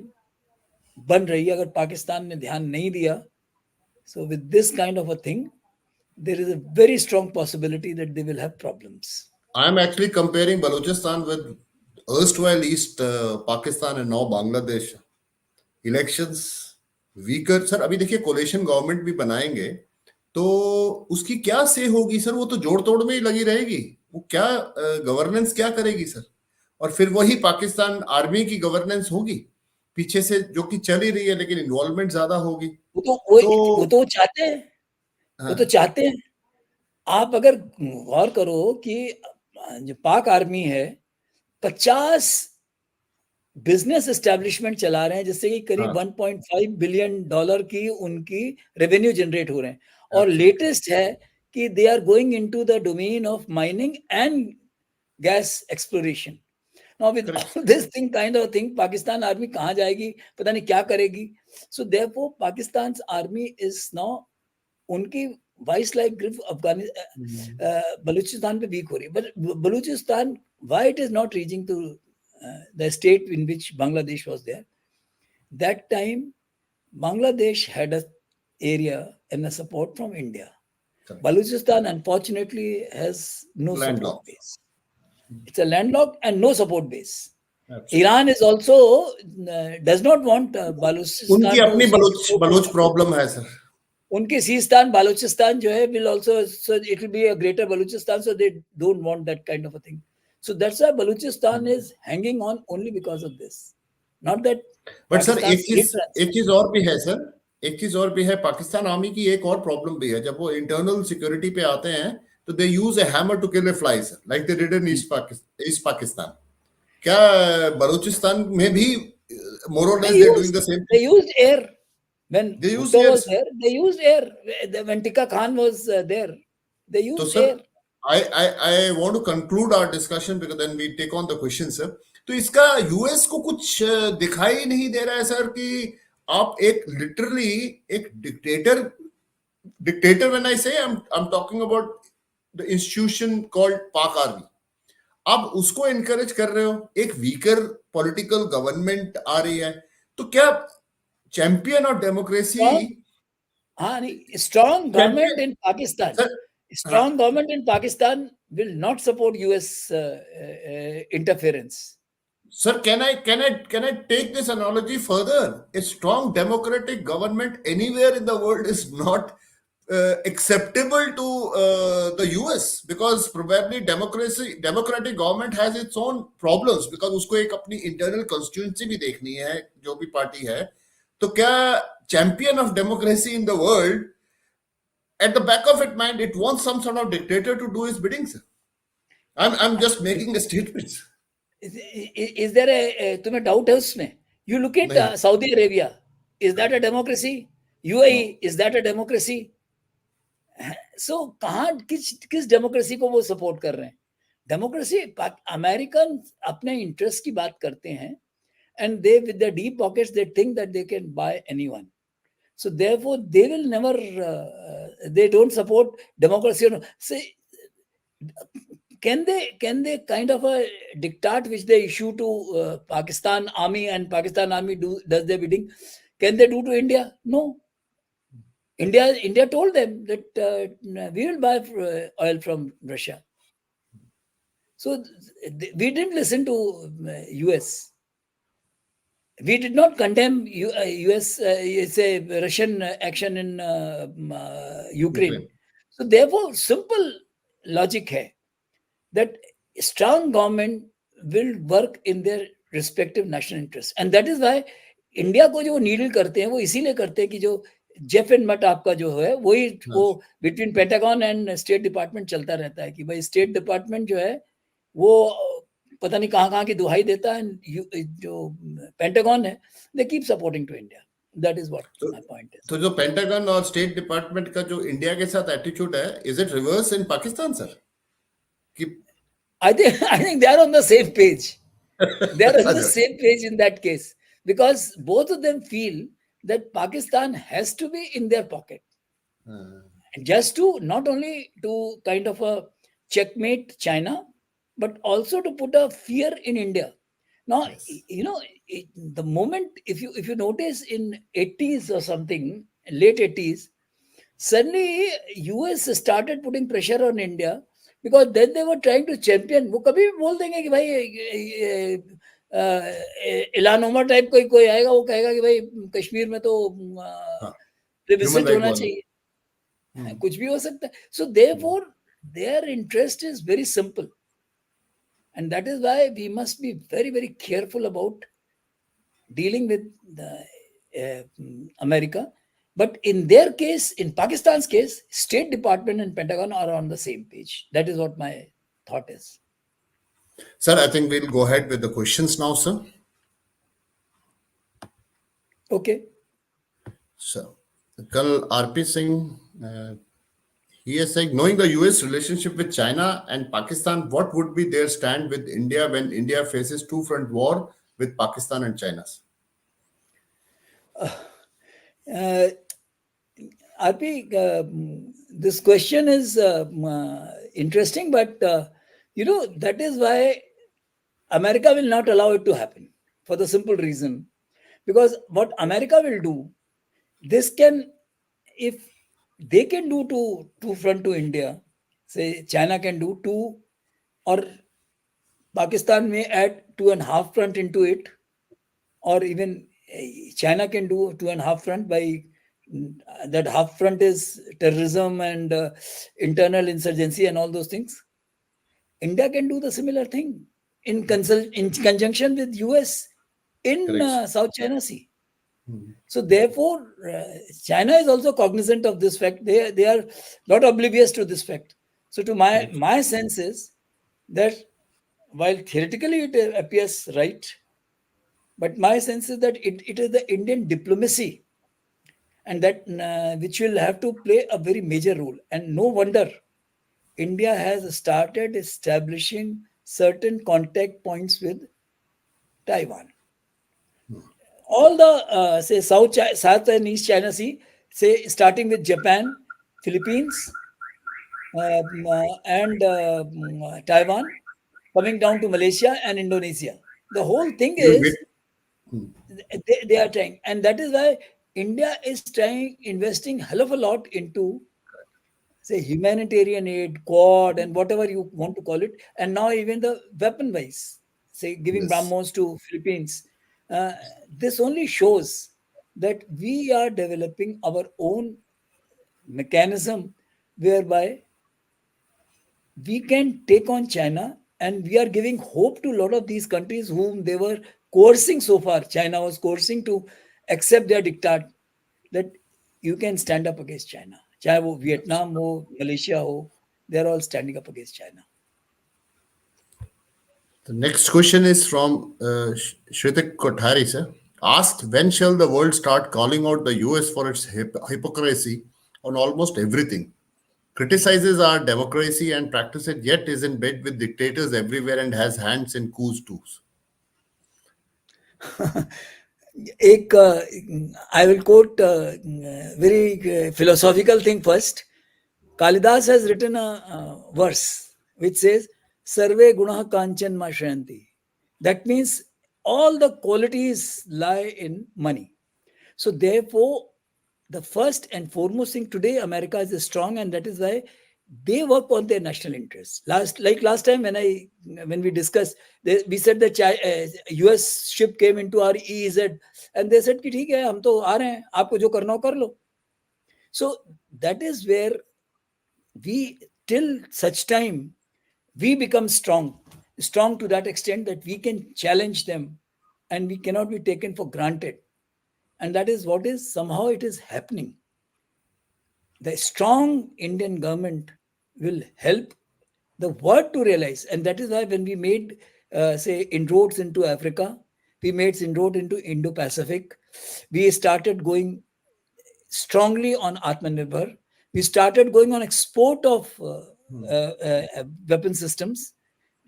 बन रही है अगर पाकिस्तान ने ध्यान नहीं दिया. सो with this kind of a thing, there is a very strong possibility that they will have problems. I am actually comparing Baluchistan with erstwhile East Pakistan and now Bangladesh. Elections weaker. Sir अभी देखिए coalition government भी बनाएंगे तो उसकी क्या से होगी sir? वो तो जोड़ तोड़ में ही लगी रहेगी. वो क्या गवर्नेंस क्या करेगी सर? और फिर वही पाकिस्तान आर्मी की गवर्नेंस होगी पीछे से, जो कि चल ही रही है, लेकिन इन्वॉल्वमेंट ज्यादा होगी. वो तो चाहते हैं. वो तो चाहते हैं. आप अगर गौर करो कि जो पाक आर्मी है 50 बिजनेस एस्टेब्लिशमेंट चला रहे हैं, जिससे कि करीब $1.5 बिलियन की उनकी रेवेन्यू जनरेट हो रहे हैं. और लेटेस्ट है कि they are going into the domain of mining and gas exploration. Now with all this thing kind of thing, Pakistan army कहाँ जाएगी, पता नहीं क्या करेगी. So therefore Pakistan's army is now, उनकी vice like grip Afghanistan, Balochistan पे वीक हो रही है. But Balochistan, why it is not reaching to the state in which Bangladesh was there? That time Bangladesh had a area and a support from India. Baluchistan unfortunately has no support base. It's a landlocked and no support base. Absolutely. Iran is also does not want Baluchistan. उनकी अपनी Baloch problem है sir. उनके Sistan, Balochistan जो है will also, so it will be a greater Baluchistan, so they don't want that kind of a thing. So that's why Baluchistan is hanging on only because of this, not that. But sir एक चीज और भी है sir, एक चीज और भी है. पाकिस्तान आर्मी की एक और प्रॉब्लम भी है. जब वो इंटरनल सिक्योरिटी पे आते हैं तो they use a hammer to kill a fly sir, like they did in East Pakistan. क्या बलूचिस्तान में भी more or less they are doing the same thing? They used air. When they used air was there, they used air. When Tika Khan was there, they used so, sir, air. I want to conclude our discussion because then we take on the questions, sir. तो इसका US को कुछ दिखाई नहीं दे रहा है sir कि आप एक लिटरली एक डिक्टेटर व्हेन आई से I'm talking about the institution called पाक आर्मी, आप उसको एनकरेज कर रहे हो. एक वीकर पॉलिटिकल गवर्नमेंट आ रही है, तो क्या चैंपियन ऑफ डेमोक्रेसी? हाँ नहीं, strong government in Pakistan, strong government in Pakistan will not support US interference. Sir, can I take this analogy further? A strong democratic government anywhere in the world is not acceptable to the US, because probably democratic government has its own problems, because उसको एक अपनी internal constituency भी देखनी है जो भी party है. तो क्या champion of democracy in the world, at the back of its mind it wants some sort of dictator to do his bidding, sir? I'm just making a statement. Is there a तुम्हें doubt है उसमें? You look at नहीं. Saudi Arabia. Is that a democracy? UAE, No. is that a democracy? So कहाँ किस democracy को वो support कर रहे हैं? डेमोक्रेसी अमेरिकन अपने इंटरेस्ट की बात करते हैं, and they with their deep pockets they think that they can buy anyone. So therefore they will never they don't support democracy. Say, can they kind of a diktat which they issue to Pakistan army, and Pakistan army does their bidding, can they do to India? No. India told them that we will buy oil from Russia. So we didn't listen to US. We did not condemn US, say Russian action in Ukraine. So therefore, simple logic hai that strong government will work in their respective national interests, and that is why India को जो needle करते हैं वो इसीलिए करते हैं कि जो जेफ एंड मट आपका जो है वही वो between pentagon and state department चलता रहता है कि भाई स्टेट डिपार्टमेंट जो है वो पता नहीं कहाँ की दुहाई देता है, जो पेंटागन है they keep supporting to India. That is what my point is. तो जो पेंटागन और स्टेट डिपार्टमेंट का जो इंडिया के साथ एटीट्यूड है, is it reverse in Pakistan, sir? I think they are on the same page. They are on the same page in that case, because both of them feel that Pakistan has to be in their pocket, just to not only to kind of a checkmate China, but also to put a fear in India. Now, you know, the moment if you notice in 80s or something, late 80s, suddenly US started putting pressure on India, because then they were trying to champion. वो कभी भी बोल देंगे कि भाई इलान Omar type कोई आएगा, वो कहेगा कि भाई कश्मीर में तो प्लेबिसाइट होना चाहिए, कुछ भी हो सकता है. So therefore their interest is very simple, and that is why we must be very, very careful about dealing with America. But in their case, in Pakistan's case, State Department and Pentagon are on the same page. That is what my thought is. Sir, I think we'll go ahead with the questions now, sir. Okay. So, Colonel R.P. Singh, he is saying, knowing the US relationship with China and Pakistan, what would be their stand with India when India faces two-front war with Pakistan and China? RP, this question is interesting, but that is why America will not allow it to happen, for the simple reason, because what America will do, this can, if they can do two front to India, say China can do two, or Pakistan may add 2.5 front into it, or even China can do 2.5 front by that half front is terrorism and internal insurgency and all those things. India can do the similar thing in conjunction with US in South China Sea. So therefore, China is also cognizant of this fact. They are not oblivious to this fact. So to my sense is that while theoretically it appears right, but my sense is that it is the Indian diplomacy, and that which will have to play a very major role. And no wonder India has started establishing certain contact points with Taiwan. All the say South and East China Sea, say starting with Japan, Philippines, and Taiwan, coming down to Malaysia and Indonesia. The whole thing is they are trying, and that is why India is investing hell of a lot into, say, humanitarian aid, Quad, and whatever you want to call it, and now even the weapon-wise, say, giving BrahMos to Philippines. This only shows that we are developing our own mechanism whereby we can take on China, and we are giving hope to a lot of these countries whom they were coercing so far. China was coercing to accept their diktat, that you can stand up against China. चाहे वो Vietnam हो, Malaysia हो, they are all standing up against China. The next question is from Shritik Kothari, sir. Asked, when shall the world start calling out the US for its hypocrisy on almost everything? Criticizes our democracy and practices, yet is in bed with dictators everywhere and has hands in coups too. एक I will quote very philosophical thing first. Kalidas has written a verse which says, Sarve Gunaha Kanchan Mashranti. That means all the qualities lie in money. So therefore, the first and foremost thing today, America is strong, and that is why they work on their national interests. Last time when we discussed, we said that US ship came into our EEZ, and they said कि ठीक है, हम तो आ रहे हैं, आपको जो करना हो कर लो. So that is where we, till such time, we become strong to that extent that we can challenge them, and we cannot be taken for granted. And that is what is somehow it is happening. The strong Indian government will help the world to realize, and that is why when we made say inroads into Africa, we made inroad into Indo-Pacific, we started going strongly on Atmanirbhar, we started going on export of weapon systems.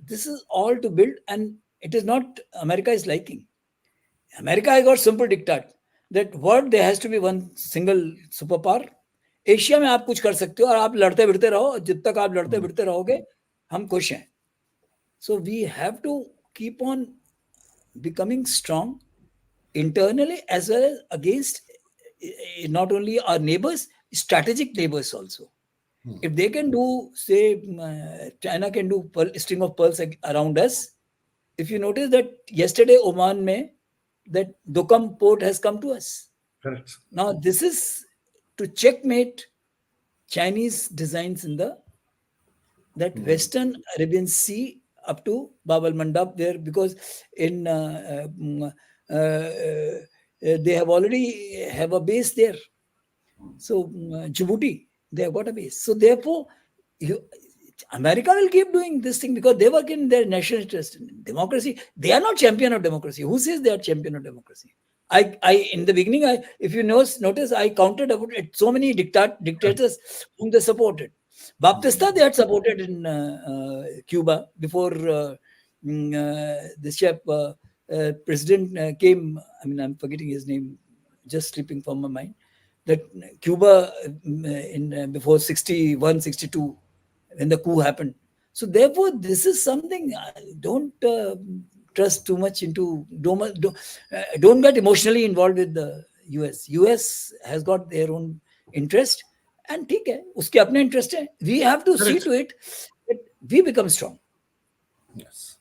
This is all to build, and it is not America is liking. America has got simple diktat that world there has to be one single superpower. Asia में आप कुछ कर सकते हो और आप लड़ते भिड़ते रहो, जब तक आप लड़ते भिड़ते रहोगे हम खुश हैं. So we have to keep on becoming strong internally as well as against not only our neighbors, strategic neighbors also. If they can do, say, China can do string of pearls around us. If you notice that yesterday Oman mein, that Dokam port has come to us. Correct. Now this is to checkmate Chinese designs in that Western Arabian Sea up to Bab al-Mandab there, because in they have already have a base there. So Djibouti, they have got a base. So therefore, America will keep doing this thing because they work in their national interest. Democracy, they are not champion of democracy. Who says they are champion of democracy? I in the beginning, if you notice, I counted about so many dictators whom they supported. Baptista they had supported in Cuba before this chap president came. I mean, I'm forgetting his name, just slipping from my mind. That Cuba in before 61, 62, when the coup happened. So therefore, this is something don't trust too much into. Don't get emotionally involved with the US. US has got their own interest, and ठीक है, उसके अपने interest है. We have to see to it that we become strong. Yes.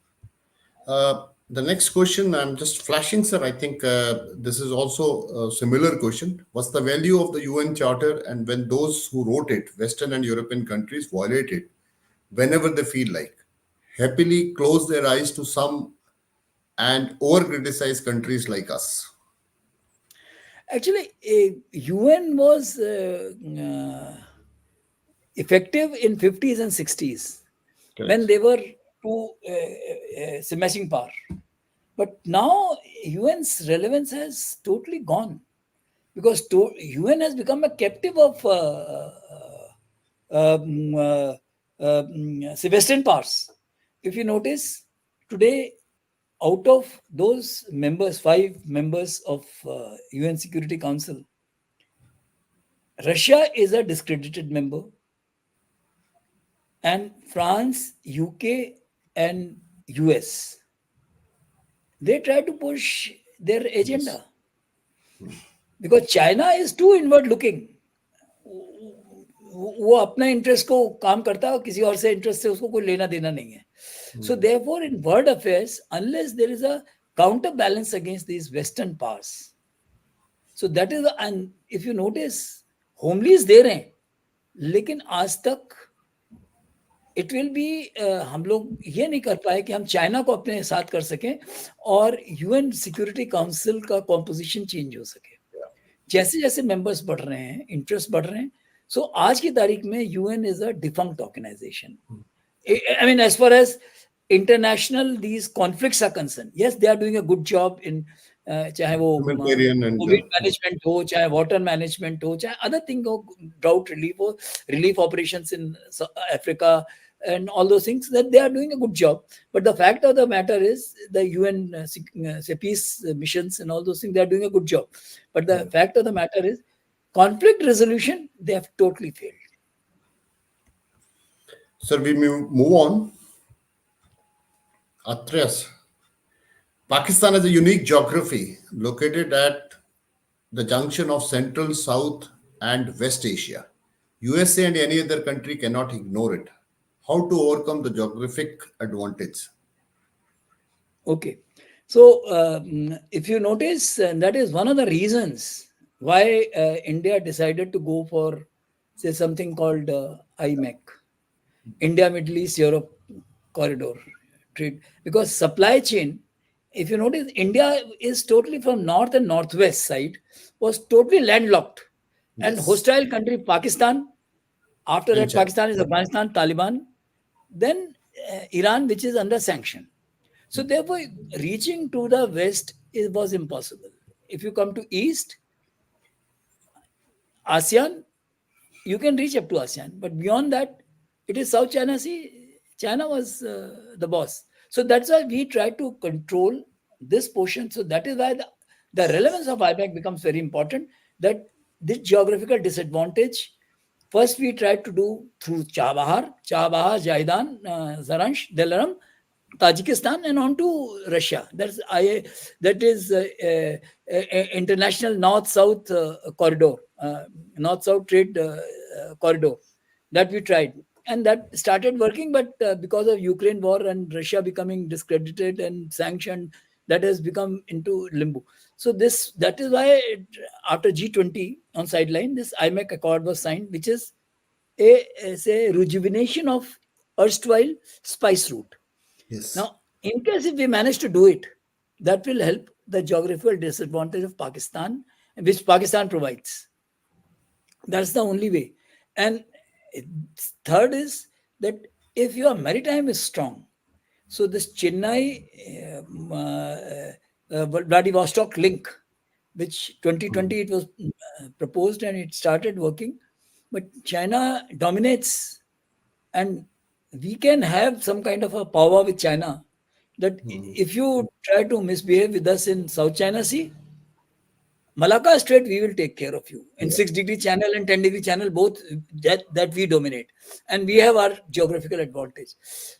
The next question, I'm just flashing, sir. I think this is also a similar question. What's the value of the UN Charter, and when those who wrote it, Western and European countries, violate it whenever they feel like, happily close their eyes to some and over-criticize countries like us? Actually, UN was effective in 50s and 60s. Correct. When they were two smashing power. But now UN's relevance has totally gone, because UN has become a captive of Western powers. If you notice, today, out of those members, 5 members of UN Security Council, Russia is a discredited member, and France, UK, and US, they try to push their agenda. Because China is too inward looking. वो अपना interest को काम करता है, किसी और से interest से उसको कोई लेना देना नहीं है. So therefore, in world affairs, unless there is a counterbalance against these Western powers, so that is, and if you notice, homelies there हैं. लेकिन आज तक इट विल बी हम लोग ये नहीं कर पाए कि हम चाइना को अपने साथ कर सकें और यूएन सिक्योरिटी काउंसिल का कॉम्पोजिशन चेंज हो सके। जैसे जैसे मेंबर्स बढ़ रहे हैं, इंटरेस्ट बढ़ रहे हैं, सो आज की तारीख में UN is a defunct organisation. I mean, as far as international these conflicts are concerned, yes, they are doing a good job in चाहे वो Humanitarian and कोविड मैनेजमेंट हो, चाहे वाटर मैनेजमेंट हो, चाहे अदर थिंग हो, drought relief हो, relief operations in Africa and all those things, that they are doing a good job. But the fact of the matter is the UN say peace missions and all those things, they are doing a good job. But the fact of the matter is conflict resolution, they have totally failed. Sir, we move on. Atreyas. Pakistan has a unique geography located at the junction of Central, South, and West Asia. USA and any other country cannot ignore it. How to overcome the geographic advantage? Okay. So, if you notice, that is one of the reasons why India decided to go for, say, something called IMEC, India, Middle East, Europe corridor trade. Because supply chain, if you notice, India is totally from north and northwest side, was totally landlocked. And Yes. hostile country, Pakistan, after And that, China. Pakistan is Afghanistan, Taliban, then Iran, which is under sanction. So therefore, reaching to the west was impossible. If you come to east, ASEAN, you can reach up to ASEAN, but beyond that, it is South China Sea. China was the boss. So that's why we try to control this portion. So that is why the relevance of IPAC becomes very important. That this geographical disadvantage, first we tried to do through Chabahar, Jaidan, Zaransh, Delaram, Tajikistan, and on to Russia. That is international north-south corridor, north-south trade corridor that we tried, and that started working. But because of Ukraine war and Russia becoming discredited and sanctioned, that has become into limbo. So that is why after G20 on sideline, this IMEC accord was signed, which is a rejuvenation of erstwhile spice route. Yes. Now, in case if we manage to do it, that will help the geographical disadvantage of Pakistan, which Pakistan provides. That's the only way. And third is that if your maritime is strong, so this Chennai Vladivostok link, which 2020 it was proposed and it started working, but China dominates, and we can have some kind of a power with China that if you try to misbehave with us in South China Sea, Malacca Strait, we will take care of you. In 6-degree channel and 10-degree channel, both that we dominate. And we have our geographical advantage.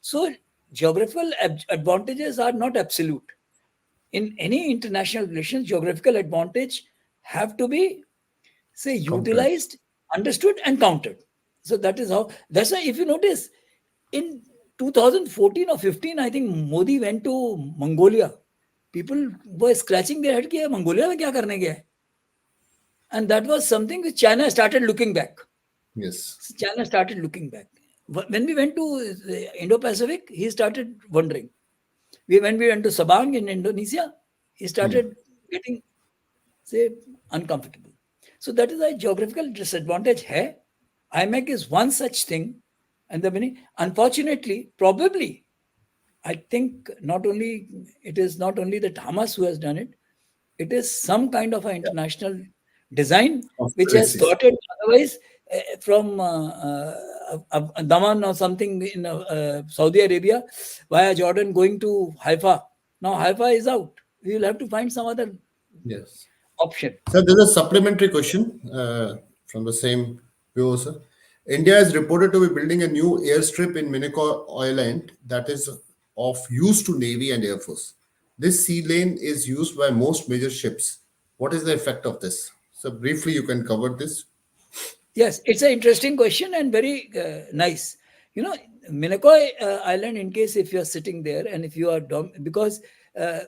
So geographical advantages are not absolute. In any international relations, geographical advantage have to be, say, Counted. utilized, understood, and counted. So that's why if you notice, in 2014 or 15, I think Modi went to Mongolia. People were scratching their head कि Mongolia में क्या करने गया है? And that was something which China started looking back. Yes. China started looking back. When we went to Indo-Pacific, he started wondering. When we went to Sabang in Indonesia, he started getting, say, uncomfortable. So that is a geographical disadvantage hai. IMEC is one such thing. And unfortunately, probably, I think it is not only that Hamas who has done it, it is some kind of an international design which has Conspiracies. started otherwise from Daman or something in Saudi Arabia via Jordan going to Haifa. Now Haifa is out. We will have to find some other Yes. option. Sir, there's a supplementary question from the same viewer, sir. India is reported to be building a new airstrip in Minico Island that is of use to Navy and Air Force. This sea lane is used by most major ships. What is the effect of this? So, briefly, you can cover this. Yes, it's an interesting question and very nice. Minicoy Island, in case if you are sitting there and if you are because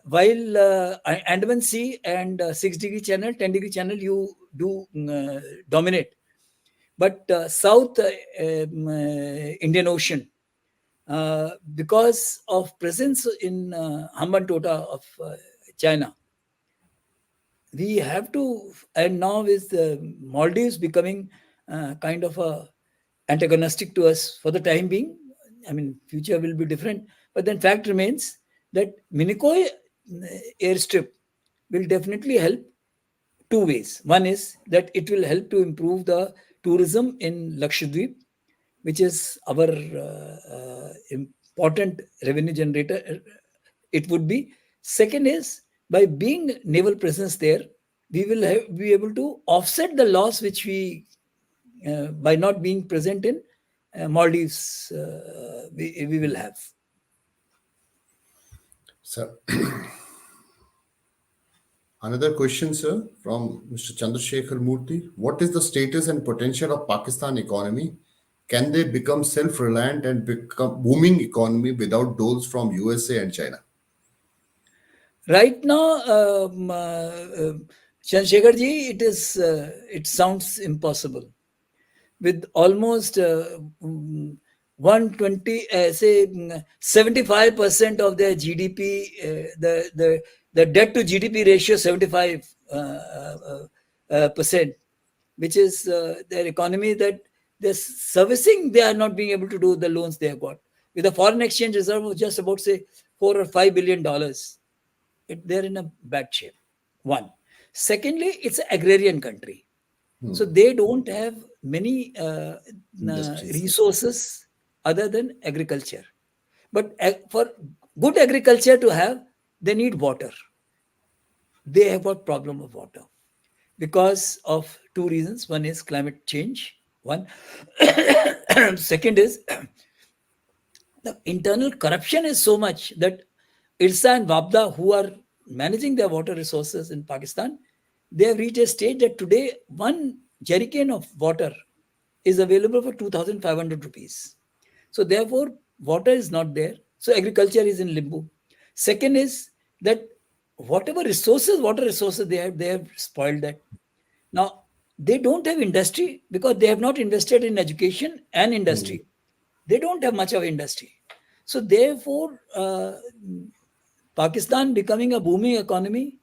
while Andaman Sea and 6-degree channel, 10-degree channel, you do dominate. But South Indian Ocean, because of presence in Hambantota of China, we have to, and now with Maldives becoming kind of a antagonistic to us for the time being. I mean, future will be different, but then fact remains that Minicoy airstrip will definitely help two ways. One is that it will help to improve the tourism in Lakshadweep, which is our important revenue generator. It would be. Second is, by being naval presence there, we will be able to offset the loss which we by not being present in Maldives, we will have. Sir, another question, sir, from Mr. Chandrasekhar Murthy. What is the status and potential of Pakistan economy? Can they become self-reliant and become booming economy without doles from USA and China? Right now, Chandrasekhar ji, it sounds impossible. With almost 120, say 75% of their GDP, the debt to GDP ratio 75%, which is their economy that they're servicing, they are not being able to do the loans they have got. With a foreign exchange reserve of just about say $4 or $5 billion, they're in a bad shape. One. Secondly, it's an agrarian country. So they don't have many resources other than agriculture. But for good agriculture to have, they need water. They have got problem of water because of two reasons. One is climate change. One. Second is the internal corruption is so much that IRSA and WAPDA, who are managing their water resources in Pakistan, they have reached a stage that today one jerrycan of water is available for 2,500 rupees. So therefore, water is not there. So agriculture is in limbo. Second is that whatever resources, water resources they have spoiled that. Now, they don't have industry because they have not invested in education and industry. They don't have much of industry. So therefore, Pakistan becoming a booming economy,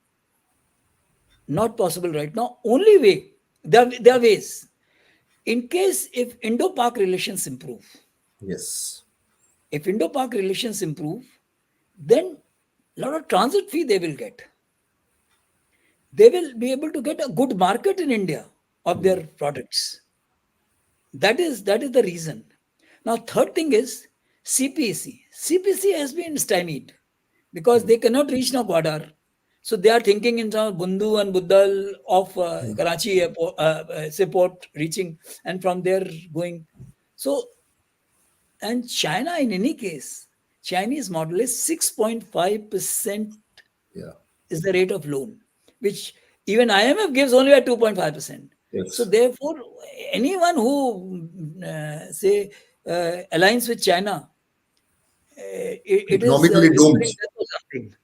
not possible right now. Only way, there are ways. In case if Indo-Pak relations improve, Yes. if Indo-Pak relations improve, then a lot of transit fee they will get. They will be able to get a good market in India of their products. That is the reason. Now, third thing is CPC. CPC has been stymied because they cannot reach now Gwadar. So they are thinking in terms of Bundu and Buddal of Karachi airport, seaport reaching, and from there going. So, and China in any case, Chinese model is 6.5% Yeah. is the rate of loan, which even IMF gives only at 2.5%. Yes. So therefore, anyone who say aligns with China, it is Economically doomed. death or something.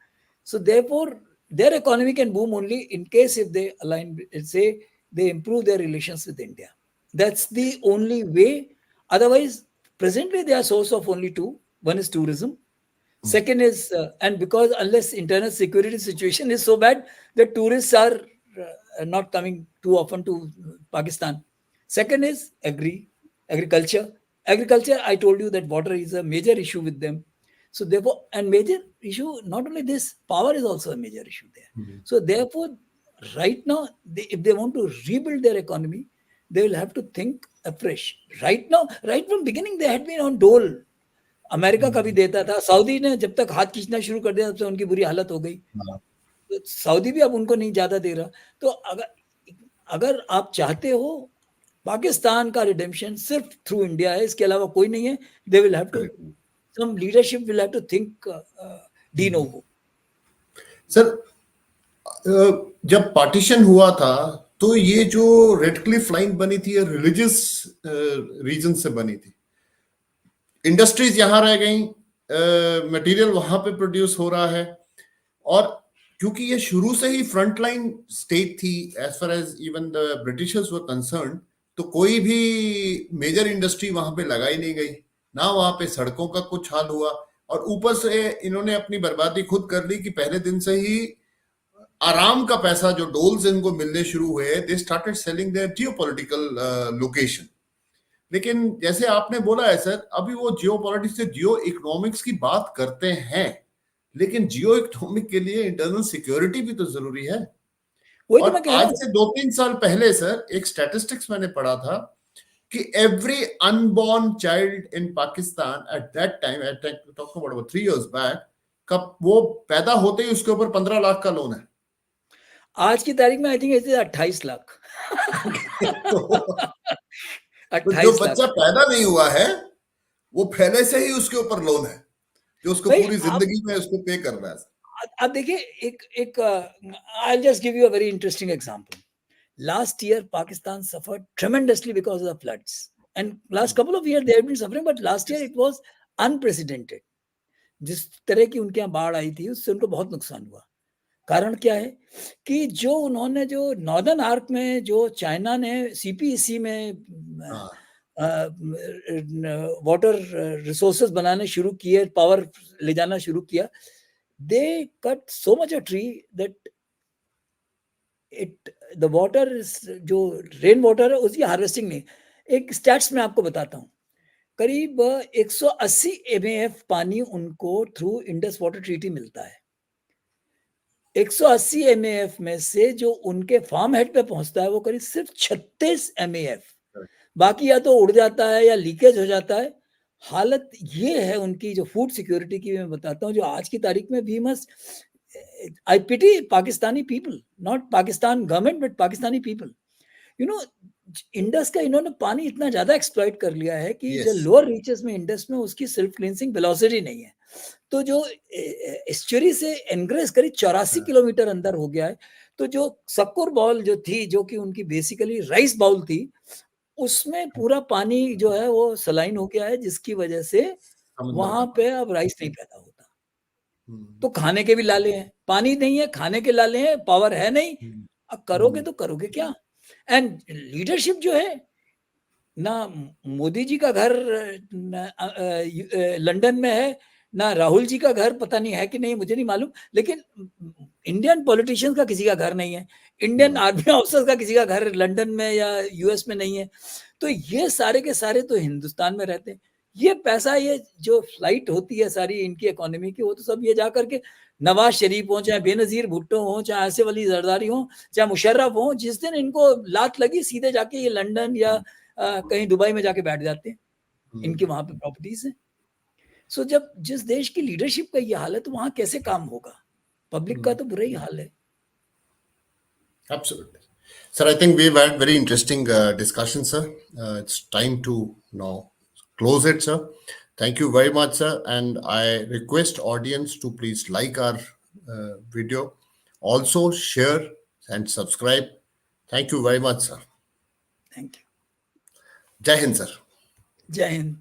So therefore, their economy can boom only in case if they align, say they improve their relations with India. That's the only way. Otherwise, presently they are source of only two. One is tourism. Second is, and because unless internal security situation is so bad that tourists are not coming too often to Pakistan. Second is agriculture. Agriculture, I told you that water is a major issue with them. So therefore, and major issue, not only this, power is also a major issue there. So therefore, right now, if they want to rebuild their economy, they will have to think afresh. Right now, right from beginning, they had been on dole. America कभी देता था, Saudi ने जब तक हाथ खींचना शुरू कर दिया तब से उनकी बुरी हालत हो गई. तो सऊदी भी अब उनको नहीं ज्यादा दे रहा. तो अगर आप चाहते हो पाकिस्तान का रिडेम्पशन सिर्फ थ्रू इंडिया है, इसके अलावा कोई नहीं है. They will have to, some leadership will have to think de novo. Sir, जब पार्टीशन हुआ था तो ये जो रेड क्लिफ लाइन बनी थी ये रिलीजियस रीजन से बनी थी. इंडस्ट्रीज यहां रह गई, मटेरियल वहां पे प्रोड्यूस हो रहा है, और क्योंकि ये शुरू से ही फ्रंटलाइन स्टेट थी as far as even the Britishers were concerned, तो कोई भी मेजर इंडस्ट्री वहां पे लगाई नहीं गई, ना वहां पे सड़कों का कुछ हाल हुआ, और ऊपर से इन्होंने अपनी बर्बादी खुद कर ली कि पहले दिन से ही आराम का पैसा जो डोल्स इनको मिलने शुरू हुए, they started selling their geopolitical location. लेकिन जैसे आपने बोला है सर, अभी वो जियो पॉलिटिक्स से जियो इकोनॉमिक्स की बात करते हैं, लेकिन जियो इकोनॉमिक के लिए इंटरनल सिक्योरिटी भी तो जरूरी है। वही तो और मैं कह रहा आज हूँ। से 2-3 साल पहले सर एक स्टैटिस्टिक्स मैंने पढ़ा था कि every unborn child in Pakistan at that time, at talking about 3 years back, कब वो पैदा होते ही उसके ऊपर 15 लाख का लोन है। आज की तारीख में आई थिंक ऐसे 28 लाख। तो, तो जो 28 बच्चा लाख। पैदा नहीं हुआ है वो पहले से ही उसके ऊपर लोन है जो उसको भाई पूरी आप जिंदगी में उसको पे कर रहा है। अब देखिए, एक एक I just give you a very interesting example. Last year, Pakistan suffered tremendously because of the floods. And last couple of years, they have been suffering, but last year Yes. it was unprecedented. जिस तरह की उनके यहाँ बाढ़ आई थी, उससे उनको बहुत नुकसान हुआ. कारण क्या है कि जो उन्होंने जो नॉर्दर्न आर्क में जो चाइना ने सीपीईसी में हाँ, वाटर रिसोर्सेज बनाने शुरू किए, पावर ले जाना शुरू किया, they cut so much a tree that the water, जो रेन वाटर है उसकी हार्वेस्टिंग नहीं. एक स्टैट्स में आपको बताता हूँ, करीब 180 एमएएफ पानी उनको थ्रू इंडस वाटर ट्रीटी मिलता है. 180 एमएएफ में से जो उनके फार्म हेड पे पहुंचता है वो करीब सिर्फ 36 एमएएफ. बाकी या तो उड़ जाता है या लीकेज हो जाता है. हालत ये है उनकी जो फूड सिक्योरिटी की, मैं बताता हूँ, जो आज की तारीख में we must, I pity Pakistani people, not Pakistan government but Pakistani people. You know, Indus का इन्होंने पानी इतना ज्यादा एक्सप्लॉइट कर लिया है कि जो यस, लोअर रीचेस में इंडस में उसकी सेल्फ क्लींसिंग वेलोसिटी नहीं है. तो जो एस्चुरी से एनग्रेस करीब 84 किलोमीटर अंदर हो गया है. तो जो सक्कुर बाउल जो थी, जो कि उनकी बेसिकली राइस बाउल थी, उसमें पूरा पानी जो है वो सलाइन हो गया है, जिसकी वजह से समंदर वहां का पे अब राइस नहीं पैदा होता. पानी। तो खाने के भी लाले हैं, पानी नहीं है, खाने के लाले हैं, पावर है नहीं. अब करोगे तो करोगे क्या? एंड लीडरशिप जो है ना, मोदी जी का घर लंदन में है, ना राहुल जी का घर पता नहीं है कि नहीं, मुझे नहीं मालूम, लेकिन इंडियन पॉलिटिशियंस का किसी का घर नहीं है, इंडियन आर्मी ऑफिसर्स का किसी का घर लंदन में या यूएस में नहीं है. तो ये सारे के सारे तो हिंदुस्तान में रहते हैं. ये पैसा, ये जो फ्लाइट होती है सारी इनकी इकोनॉमी की, वो तो सब ये जा करके नवाज शरीफ हो, चाहे बेनजीर भुट्टो हो, चाहे आसिफ अली जरदारी हो, चाहे मुशर्रफ हो, जिस दिन इनको लात लगी सीधे जाके ये लंदन या कहीं दुबई में जाके बैठ जाते हैं. इनके वहां पे प्रॉपर्टीज है. सो जब जिस देश की लीडरशिप का ये हाल है, तो वहां कैसे काम होगा? पब्लिक का तो बुरा ही हाल है. Absolutely. Sir, I think we've had very interesting discussion, sir. It's time to now close it, sir. Thank you very much, sir. And I request audience to please like our video. Also share and subscribe. Thank you very much, sir. Thank you. Jai Hind, sir. जय हिंद.